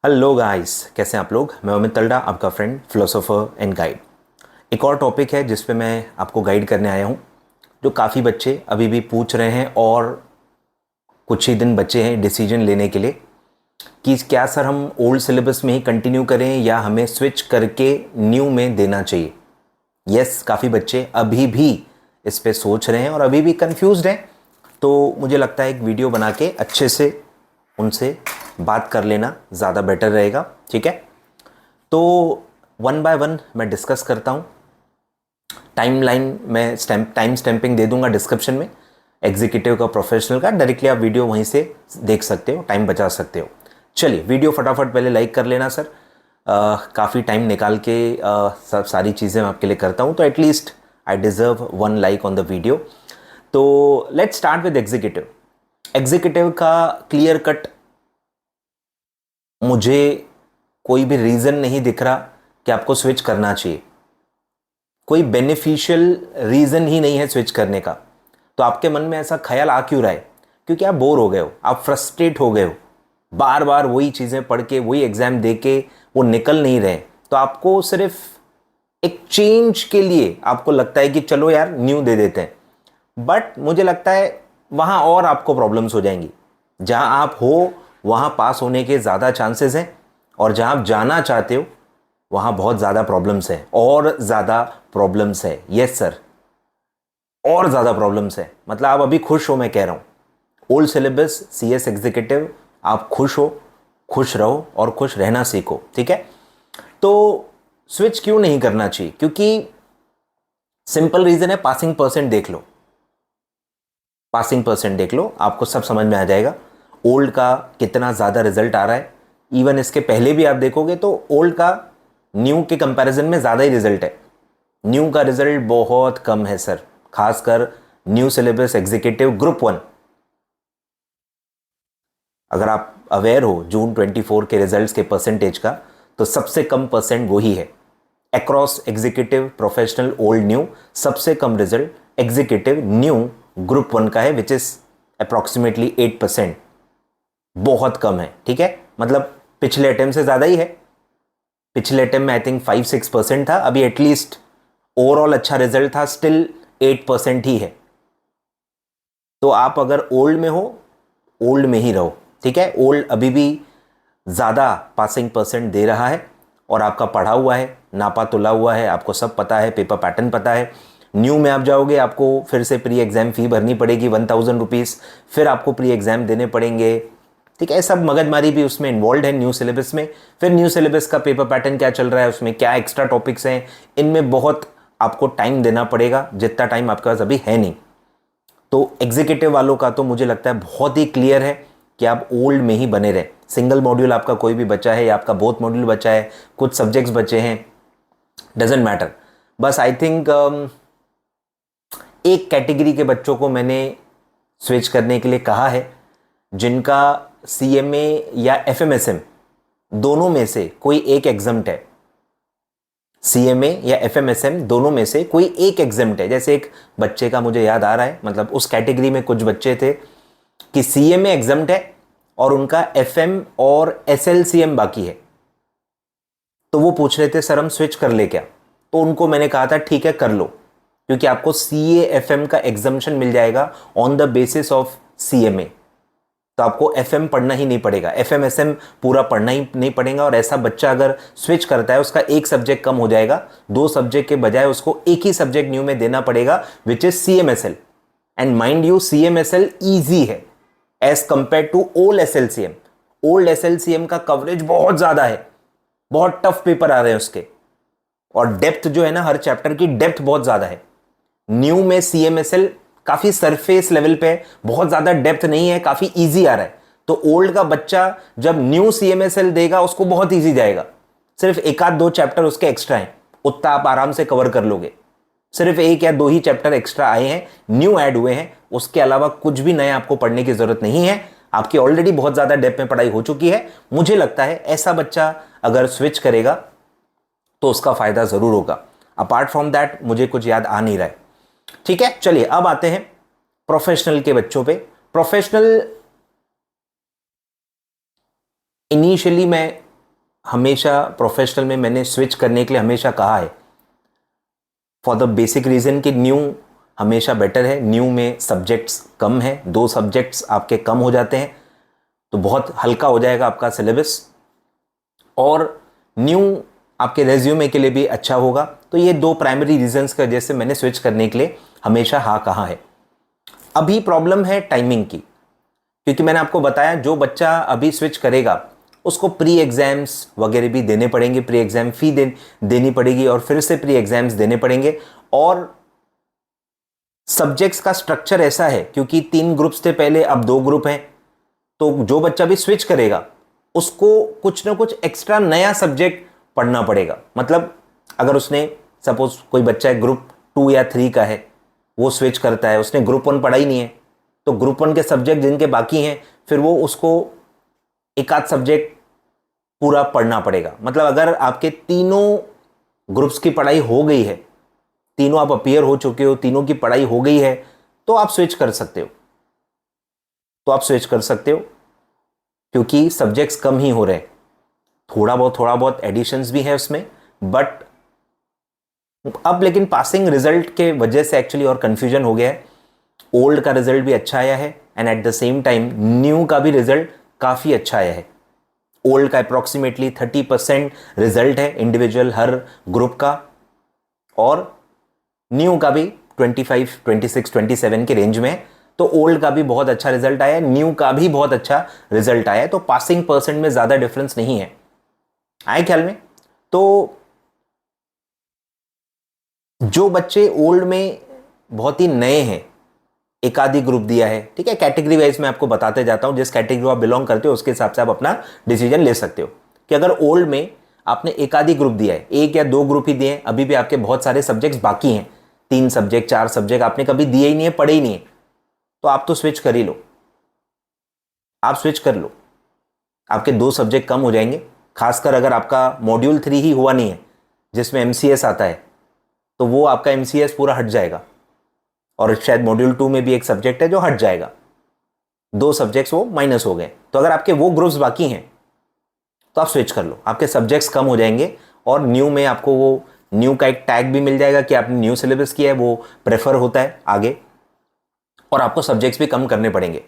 Hello guys, कैसे हैं आप लोग। मैं अमित तलडा, आपका फ्रेंड, फिलोसोफर एंड गाइड। एक और टॉपिक है जिस पे मैं आपको गाइड करने आया हूँ, जो काफ़ी बच्चे अभी भी पूछ रहे हैं और कुछ ही दिन बचे हैं डिसीजन लेने के लिए कि क्या सर हम ओल्ड सिलेबस में ही कंटिन्यू करें या हमें स्विच करके न्यू में देना चाहिए। यस, काफ़ी बच्चे अभी भी इस पे सोच रहे हैं और अभी भी कंफ्यूज्ड हैं। तो मुझे लगता है एक वीडियो बना के अच्छे से उनसे बात कर लेना ज़्यादा बेटर रहेगा। ठीक है, तो वन बाय वन मैं डिस्कस करता हूँ। टाइमलाइन में टाइम स्टैंपिंग दे दूंगा डिस्क्रिप्शन में, एग्जीक्यूटिव का, प्रोफेशनल का। डायरेक्टली आप वीडियो वहीं से देख सकते हो, टाइम बचा सकते हो। चलिए, वीडियो फटाफट पहले लाइक कर लेना सर। काफ़ी टाइम निकाल के सब सारी चीज़ें मैं आपके लिए करता हूँ, तो at least I deserve one like on the video. तो let's start with executive. Executive का क्लियर कट मुझे कोई भी रीज़न नहीं दिख रहा कि आपको स्विच करना चाहिए। कोई बेनिफिशियल रीज़न ही नहीं है स्विच करने का। तो आपके मन में ऐसा ख्याल आ क्यों रहा है? क्योंकि आप बोर हो गए हो, आप फ्रस्ट्रेट हो गए हो, बार बार वही चीज़ें पढ़ के, वही एग्ज़ाम दे के वो निकल नहीं रहे। तो आपको सिर्फ एक चेंज के लिए आपको लगता है कि चलो यार न्यू दे देते हैं। बट मुझे लगता है वहाँ और आपको प्रॉब्लम्स हो जाएंगी। जहाँ आप हो वहाँ पास होने के ज़्यादा चांसेस हैं, और जहाँ आप जाना चाहते हो वहाँ बहुत ज़्यादा प्रॉब्लम्स है, और ज़्यादा प्रॉब्लम्स है। यस सर, और ज़्यादा प्रॉब्लम्स है। मतलब आप अभी खुश हो, मैं कह रहा हूँ ओल्ड सिलेबस CS एग्जीक्यूटिव, आप खुश हो, खुश रहो और खुश रहना सीखो। ठीक है, तो स्विच क्यों नहीं करना चाहिए? क्योंकि सिंपल रीज़न है, पासिंग परसेंट देख लो। पासिंग परसेंट देख लो, आपको सब समझ में आ जाएगा ओल्ड का कितना ज़्यादा रिजल्ट आ रहा है। इवन इसके पहले भी आप देखोगे तो ओल्ड का न्यू के कंपैरिजन में ज़्यादा ही रिजल्ट है। न्यू का रिजल्ट बहुत कम है सर, खासकर न्यू सिलेबस एग्जीक्यूटिव ग्रुप 1। अगर आप अवेयर हो जून 24 के रिजल्ट्स के परसेंटेज का, तो सबसे कम परसेंट वही है across executive, professional, old, new. सबसे कम रिजल्ट एग्जीक्यूटिव न्यू ग्रुप 1 का है, विच इज अप्रॉक्सीमेटली 8%। बहुत कम है। ठीक है, मतलब पिछले अटेम्प्ट से ज़्यादा ही है। पिछले अटेम्प्ट में आई थिंक 5-6% था, अभी एटलीस्ट ओवरऑल अच्छा रिजल्ट था, स्टिल 8% ही है। तो आप अगर ओल्ड में हो, ओल्ड में ही रहो। ठीक है, ओल्ड अभी भी ज़्यादा पासिंग परसेंट दे रहा है, और आपका पढ़ा हुआ है, नापा तुला हुआ है, आपको सब पता है, पेपर पैटर्न पता है। न्यू में आप जाओगे, आपको फिर से प्री एग्ज़ाम फ़ी भरनी पड़ेगी 1000 रुपीज़, फिर आपको प्री एग्ज़ाम देने पड़ेंगे। ठीक है, सब मगजमारी भी उसमें इन्वॉल्व है न्यू सिलेबस में। फिर न्यू सिलेबस का पेपर पैटर्न क्या चल रहा है, उसमें क्या एक्स्ट्रा टॉपिक्स हैं, इनमें बहुत आपको टाइम देना पड़ेगा, जितना टाइम आपके पास अभी है नहीं। तो एग्जीक्यूटिव वालों का तो मुझे लगता है बहुत ही क्लियर है कि आप ओल्ड में ही बने रहे। सिंगल मॉड्यूल आपका कोई भी बचा है, या आपका बहुत मॉड्यूल बचा है, कुछ सब्जेक्ट्स बचे हैं, डजेंट मैटर। बस आई थिंक एक कैटेगरी के बच्चों को मैंने स्विच करने के लिए कहा है, जिनका CMA या FMSM दोनों में से कोई एक एग्जम्प्ट है। CMA या FMSM दोनों में से कोई एक एग्जम्प्ट है। जैसे एक बच्चे का मुझे याद आ रहा है, मतलब उस कैटेगरी में कुछ बच्चे थे कि CMA एग्जम्प्ट है और उनका FM और SLCM बाकी है। तो वो पूछ रहे थे सर हम स्विच कर ले क्या? तो उनको मैंने कहा था ठीक है कर लो, क्योंकि आपको CA-FM का एग्जम्पशन मिल जाएगा on the basis of CMA। तो आपको FM पढ़ना ही नहीं पड़ेगा, FMSM पूरा पढ़ना ही नहीं पड़ेगा। और ऐसा बच्चा अगर स्विच करता है, उसका एक सब्जेक्ट कम हो जाएगा, 2 सब्जेक्ट के बजाय उसको एक ही सब्जेक्ट न्यू में देना पड़ेगा, which is CMSL। And mind you, CMSL easy है as compare to old SLCM। Old SLCM का कवरेज बहुत ज्यादा है, बहुत टफ पेपर आ रहे हैं उसके, और डेप्थ जो है ना, हर चैप्टर की डेप्थ बहुत ज्यादा है। न्यू में CMSL काफी सरफेस लेवल पे, बहुत ज्यादा डेप्थ नहीं है, काफी इजी आ रहा है। तो ओल्ड का बच्चा जब न्यू CMSL देगा, उसको बहुत इजी जाएगा। सिर्फ एक आध 2 चैप्टर उसके एक्स्ट्रा हैं, उतना आप आराम से कवर कर लोगे। सिर्फ 1 या 2 ही चैप्टर एक्स्ट्रा आए हैं, न्यू ऐड हुए हैं, उसके अलावा कुछ भी नया आपको पढ़ने की जरूरत नहीं है। आपकी ऑलरेडी बहुत ज्यादा डेप्थ में पढ़ाई हो चुकी है। मुझे लगता है ऐसा बच्चा अगर स्विच करेगा तो उसका फायदा जरूर होगा। अपार्ट फ्रॉम दैट मुझे कुछ याद आ नहीं रहा है। ठीक है, चलिए अब आते हैं प्रोफेशनल के बच्चों पे। प्रोफेशनल इनिशियली मैं हमेशा प्रोफेशनल में मैंने स्विच करने के लिए हमेशा कहा है, फॉर द बेसिक रीज़न कि न्यू हमेशा बेटर है। न्यू में सब्जेक्ट्स कम है, 2 सब्जेक्ट्स आपके कम हो जाते हैं, तो बहुत हल्का हो जाएगा आपका सिलेबस, और न्यू आपके रेज्यूमे के लिए भी अच्छा होगा। तो ये 2 प्राइमरी रीजंस की वजह से मैंने स्विच करने के लिए हमेशा हाँ कहा है। अभी प्रॉब्लम है टाइमिंग की, क्योंकि मैंने आपको बताया जो बच्चा अभी स्विच करेगा उसको प्री एग्जाम्स वगैरह भी देने पड़ेंगे, प्री एग्जाम फी देनी पड़ेगी और फिर से प्री एग्जाम्स देने पड़ेंगे। और सब्जेक्ट्स का स्ट्रक्चर ऐसा है, क्योंकि 3 ग्रुप्स थे पहले, अब 2 ग्रुप हैं, तो जो बच्चा भी स्विच करेगा उसको कुछ ना कुछ एक्स्ट्रा नया सब्जेक्ट पढ़ना पड़ेगा। मतलब अगर उसने सपोज कोई बच्चा है ग्रुप 2 या 3 का है, वो स्विच करता है, उसने ग्रुप 1 पढ़ा ही नहीं है, तो ग्रुप 1 के सब्जेक्ट जिनके बाकी हैं फिर वो उसको एक आध सब्जेक्ट पूरा पढ़ना पड़ेगा। मतलब अगर आपके तीनों ग्रुप्स की पढ़ाई हो गई है, तीनों आप अपीयर हो चुके हो, तीनों की पढ़ाई हो गई है, तो आप स्विच कर सकते हो, क्योंकि सब्जेक्ट्स कम ही हो रहे हैं। थोड़ा बहुत एडिशंस भी है उसमें, बट अब लेकिन पासिंग रिजल्ट के वजह से एक्चुअली और कंफ्यूजन हो गया है। ओल्ड का रिजल्ट भी अच्छा आया है and at the same time new का भी रिजल्ट काफ़ी अच्छा आया है। ओल्ड का अप्रॉक्सीमेटली 30% रिजल्ट है इंडिविजुअल हर ग्रुप का, और न्यू का भी 25, 26, 27 के रेंज में है। तो ओल्ड का भी बहुत अच्छा रिजल्ट आया है, न्यू का भी बहुत अच्छा रिजल्ट आया है, तो पासिंग परसेंट में ज़्यादा डिफरेंस नहीं है, आए ख्याल में। तो जो बच्चे ओल्ड में बहुत ही नए हैं, एक आधी ग्रुप दिया है, ठीक है, कैटेगरी वाइज मैं आपको बताते जाता हूं, जिस कैटेगरी आप बिलोंग करते हो उसके हिसाब से आप अपना डिसीजन ले सकते हो। कि अगर ओल्ड में आपने एक आधी ग्रुप दिया है, 1 या 2 ग्रुप ही दिए हैं, अभी भी आपके बहुत सारे सब्जेक्ट्स बाकी हैं, 3 सब्जेक्ट 4 सब्जेक्ट आपने कभी दिए ही नहीं है, पढ़े ही नहीं है, तो आप तो स्विच कर ही लो, आप स्विच कर लो, आपके 2 सब्जेक्ट कम हो जाएंगे। खासकर अगर आपका मॉड्यूल 3 ही हुआ नहीं है जिसमें एमसीएस आता है, तो वो आपका एमसीएस पूरा हट जाएगा, और शायद मॉड्यूल 2 में भी एक सब्जेक्ट है जो हट जाएगा, 2 सब्जेक्ट्स वो माइनस हो गए। तो अगर आपके वो ग्रुप्स बाकी हैं तो आप स्विच कर लो, आपके सब्जेक्ट्स कम हो जाएंगे, और न्यू में आपको वो न्यू का एक टैग भी मिल जाएगा कि आपने न्यू सिलेबस किया है, वो प्रेफर होता है आगे, और आपको सब्जेक्ट्स भी कम करने पड़ेंगे,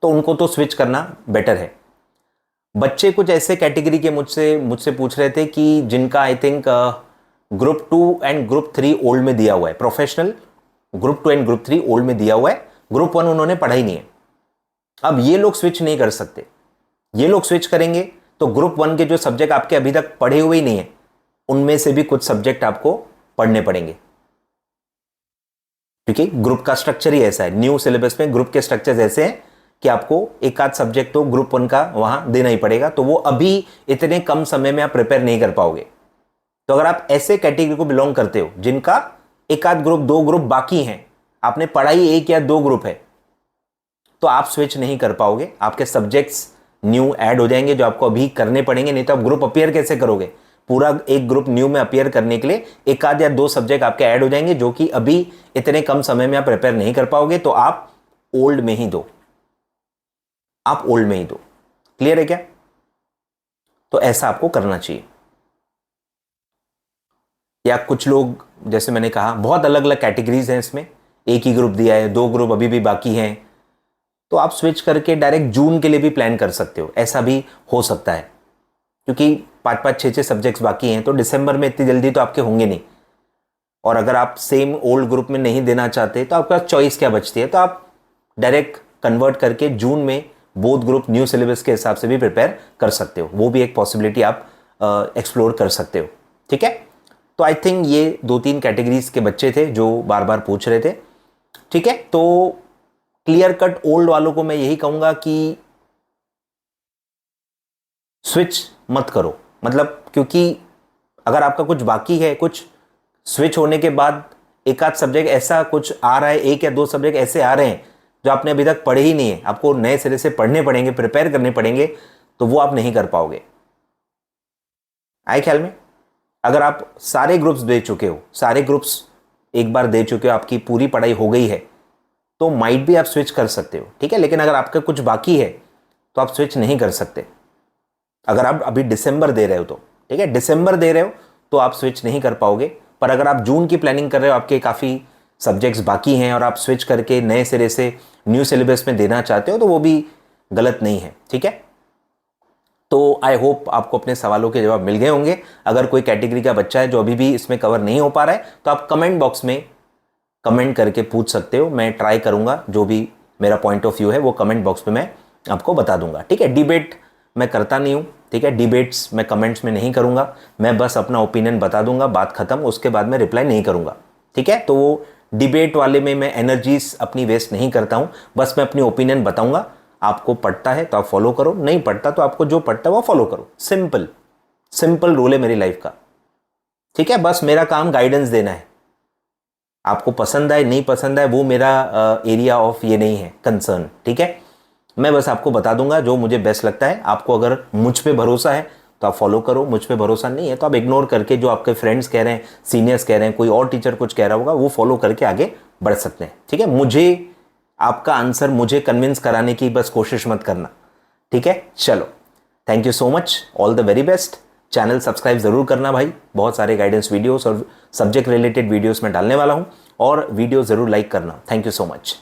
तो उनको तो स्विच करना बेटर है। बच्चे कुछ ऐसे कैटेगरी के मुझसे पूछ रहे थे कि जिनका I think group 2 and group 3 old में दिया हुआ है, professional group 2 and group 3 old में दिया हुआ है, ग्रुप 1 उन्होंने पढ़ा ही नहीं है। अब ये लोग स्विच नहीं कर सकते, ये लोग स्विच करेंगे तो ग्रुप 1 के जो सब्जेक्ट आपके अभी तक पढ़े हुए ही नहीं है, उनमें से भी कुछ सब्जेक्ट आपको पढ़ने पड़ेंगे, क्योंकि ग्रुप का स्ट्रक्चर ही ऐसा है। न्यू सिलेबस में ग्रुप के स्ट्रक्चर ऐसे हैं कि आपको एक आध सब्जेक्ट तो ग्रुप 1 का वहां देना ही पड़ेगा, तो वो अभी इतने कम समय में आप प्रिपेयर नहीं कर पाओगे। तो अगर आप ऐसे कैटेगरी को बिलोंग करते हो जिनका एक आध ग्रुप 2 ग्रुप बाकी हैं, आपने पढ़ाई 1 या 2 ग्रुप है, तो आप स्विच नहीं कर पाओगे, आपके सब्जेक्ट्स न्यू ऐड हो जाएंगे जो आपको अभी करने पड़ेंगे, नहीं तो आप ग्रुप अपीयर कैसे करोगे। पूरा एक ग्रुप न्यू में अपीयर करने के लिए एक आध या 2 सब्जेक्ट आपके ऐड हो जाएंगे, जो कि अभी इतने कम समय में आप प्रिपेयर नहीं कर पाओगे, तो आप ओल्ड में ही दो, आप ओल्ड में ही दो। क्लियर है क्या? तो ऐसा आपको करना चाहिए। या कुछ लोग, जैसे मैंने कहा, बहुत अलग अलग कैटेगरीज हैं इसमें, एक ही ग्रुप दिया है, 2 ग्रुप अभी भी बाकी हैं, तो आप स्विच करके डायरेक्ट जून के लिए भी प्लान कर सकते हो, ऐसा भी हो सकता है, क्योंकि 5-5, 6-6 सब्जेक्ट्स बाकी हैं, तो दिसंबर में इतनी जल्दी तो आपके होंगे नहीं। और अगर आप सेम ओल्ड ग्रुप में नहीं देना चाहते तो आपके पास चॉइस क्या बचती है, तो आप डायरेक्ट कन्वर्ट करके जून में बोथ ग्रुप न्यू सिलेबस के हिसाब से भी प्रिपेयर कर सकते हो, वो भी एक पॉसिबिलिटी आप एक्सप्लोर कर सकते हो। ठीक है, तो आई थिंक ये 2-3 कैटेगरीज के बच्चे थे जो बार बार पूछ रहे थे। ठीक है, तो क्लियर कट ओल्ड वालों को मैं यही कहूंगा कि स्विच मत करो, मतलब क्योंकि अगर आपका कुछ बाकी है, कुछ स्विच होने के बाद एक आध सब्जेक्ट ऐसा कुछ आ रहा है, 1 या 2 सब्जेक्ट ऐसे आ रहे हैं जो आपने अभी तक पढ़े ही नहीं है, आपको नए सिरे से पढ़ने पड़ेंगे, प्रिपेयर करने पड़ेंगे, तो वो आप नहीं कर पाओगे। आए ख्याल में? अगर आप सारे ग्रुप्स दे चुके हो, सारे ग्रुप्स एक बार दे चुके हो, आपकी पूरी पढ़ाई हो गई है, तो माइट भी आप स्विच कर सकते हो। ठीक है, लेकिन अगर आपका कुछ बाकी है तो आप स्विच नहीं कर सकते, अगर आप अभी दिसंबर दे रहे हो तो ठीक है, दिसंबर दे रहे हो तो आप स्विच नहीं कर पाओगे। पर अगर आप जून की प्लानिंग कर रहे हो, आपके काफ़ी सब्जेक्ट्स बाकी हैं और आप स्विच करके नए सिरे से न्यू सिलेबस में देना चाहते हो तो वो भी गलत नहीं है। ठीक है, तो आई होप आपको अपने सवालों के जवाब मिल गए होंगे। अगर कोई कैटेगरी का बच्चा है जो अभी भी इसमें कवर नहीं हो पा रहा है तो आप कमेंट बॉक्स में कमेंट करके पूछ सकते हो। मैं ट्राई करूंगा, जो भी मेरा पॉइंट ऑफ व्यू है वो कमेंट बॉक्स में मैं आपको बता दूंगा। ठीक है, डिबेट मैं करता नहीं हूँ। ठीक है, डिबेट्स मैं कमेंट्स में नहीं करूंगा, मैं बस अपना ओपिनियन बता दूंगा, बात खत्म, उसके बाद मैं रिप्लाई नहीं करूंगा। ठीक है, तो वो डिबेट वाले में मैं एनर्जीज अपनी वेस्ट नहीं करता हूँ, बस मैं अपनी ओपिनियन बताऊंगा। आपको पढ़ता है तो आप फॉलो करो, नहीं पढ़ता तो आपको जो पढ़ता है वो फॉलो करो। सिंपल सिंपल रूल है मेरी लाइफ का। ठीक है, बस मेरा काम गाइडेंस देना है। आपको पसंद आए नहीं पसंद आए वो मेरा एरिया ऑफ ये नहीं है कंसर्न। ठीक है, मैं बस आपको बता दूंगा जो मुझे बेस्ट लगता है। आपको अगर मुझ पे भरोसा है तो आप फॉलो करो, मुझ पे भरोसा नहीं है तो आप इग्नोर करके जो आपके फ्रेंड्स कह रहे हैं, सीनियर्स कह रहे हैं, कोई और टीचर कुछ कह रहा होगा वो फॉलो करके आगे बढ़ सकते हैं। ठीक है, मुझे आपका आंसर मुझे कन्विंस कराने की बस कोशिश मत करना। ठीक है, चलो, thank you so much, all the very best. Channel subscribe जरूर करना भाई, बहुत सारे गाइडेंस वीडियोस और सब्जेक्ट रिलेटेड वीडियोस में डालने वाला हूं, और वीडियो जरूर लाइक करना। Thank you so much.